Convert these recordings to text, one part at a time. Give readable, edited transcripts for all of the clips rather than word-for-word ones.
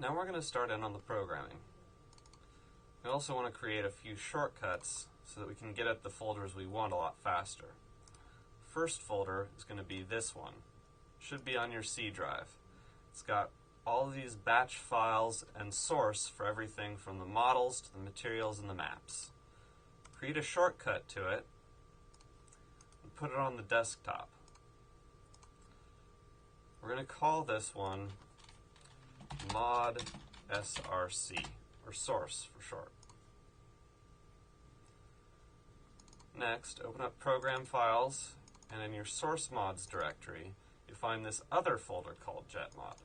Now we're going to start in on the programming. We also want to create a few shortcuts so that we can get at the folders we want a lot faster. First folder is going to be this one. Should be on your C drive. It's got all of these batch files and source for everything from the models to the materials and the maps. Create a shortcut to it and put it on the desktop. We're going to call this one mod src, or source for short. Next, open up Program Files, and in your source mods directory, you find this other folder called jetmod.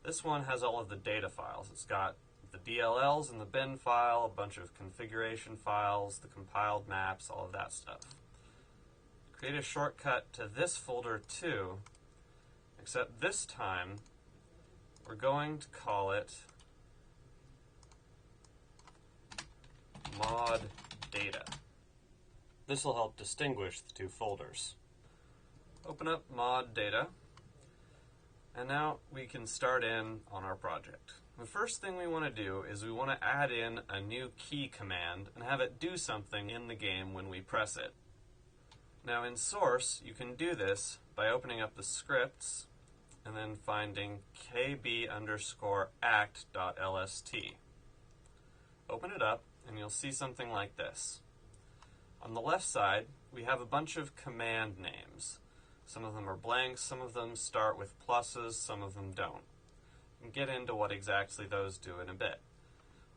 This one has all of the data files. It's got the DLLs in the bin file, a bunch of configuration files, the compiled maps, all of that stuff. Create a shortcut to this folder too, except this time we're going to call it mod data. This will help distinguish the two folders. Open up mod data, and now we can start in on our project. The first thing we want to do is we want to add in a new key command and have it do something in the game when we press it. Now in source, you can do this by opening up the scripts and then finding kb_act.lst. Open it up and you'll see something like this. On the left side, we have a bunch of command names. Some of them are blanks, some of them start with pluses, some of them don't. We'll get into what exactly those do in a bit.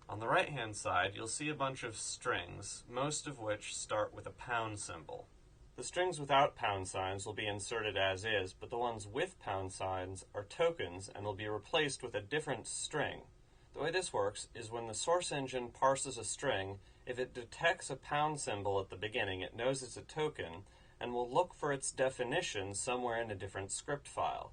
On the right-hand side, you'll see a bunch of strings, most of which start with a pound symbol. The strings without pound signs will be inserted as is, but the ones with pound signs are tokens and will be replaced with a different string. The way this works is when the source engine parses a string, if it detects a pound symbol at the beginning, it knows it's a token and will look for its definition somewhere in a different script file.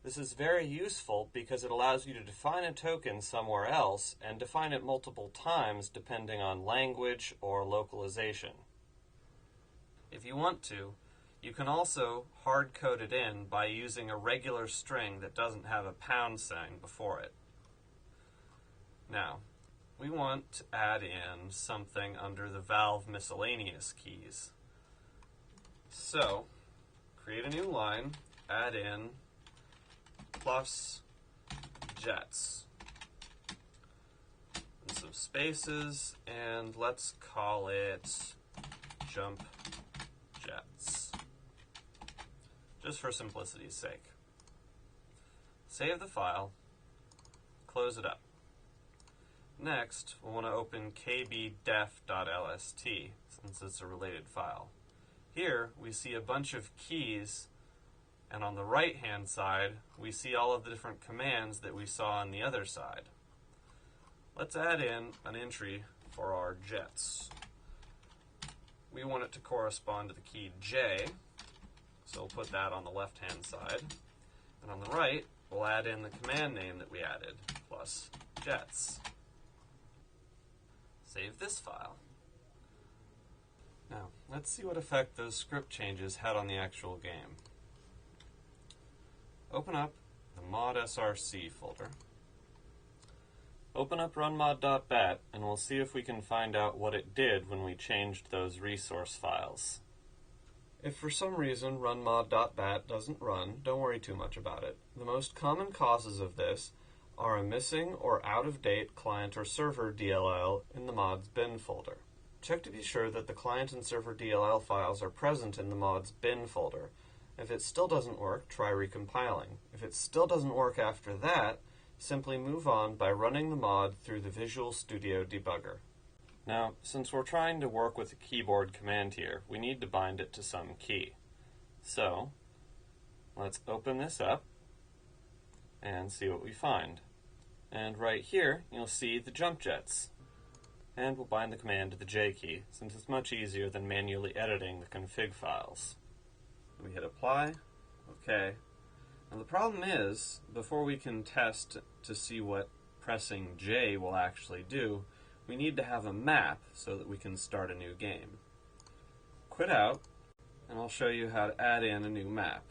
This is very useful because it allows you to define a token somewhere else and define it multiple times depending on language or localization. If you want to, you can also hard-code it in by using a regular string that doesn't have a pound sign before it. Now, we want to add in something under the valve miscellaneous keys. So, create a new line, add in plus jets, and some spaces, and let's call it jump jets, just for simplicity's sake. Save the file, close it up. Next, we'll want to open kbdef.lst, since it's a related file. Here, we see a bunch of keys, and on the right-hand side, we see all of the different commands that we saw on the other side. Let's add in an entry for our jets. We want it to correspond to the key J, so we'll put that on the left-hand side. And on the right, we'll add in the command name that we added, plus jets. Save this file. Now, let's see what effect those script changes had on the actual game. Open up the mod src folder. Open up runmod.bat and we'll see if we can find out what it did when we changed those resource files. If for some reason runmod.bat doesn't run, don't worry too much about it. The most common causes of this are a missing or out-of-date client or server DLL in the mod's bin folder. Check to be sure that the client and server DLL files are present in the mod's bin folder. If it still doesn't work, try recompiling. If it still doesn't work after that, simply move on by running the mod through the Visual Studio debugger. Now, since we're trying to work with a keyboard command here, we need to bind it to some key. So, let's open this up and see what we find. And right here, you'll see the jump jets. And we'll bind the command to the J key, since it's much easier than manually editing the config files. We hit apply, OK. Now the problem is, before we can test to see what pressing J will actually do, we need to have a map so that we can start a new game. Quit out, and I'll show you how to add in a new map.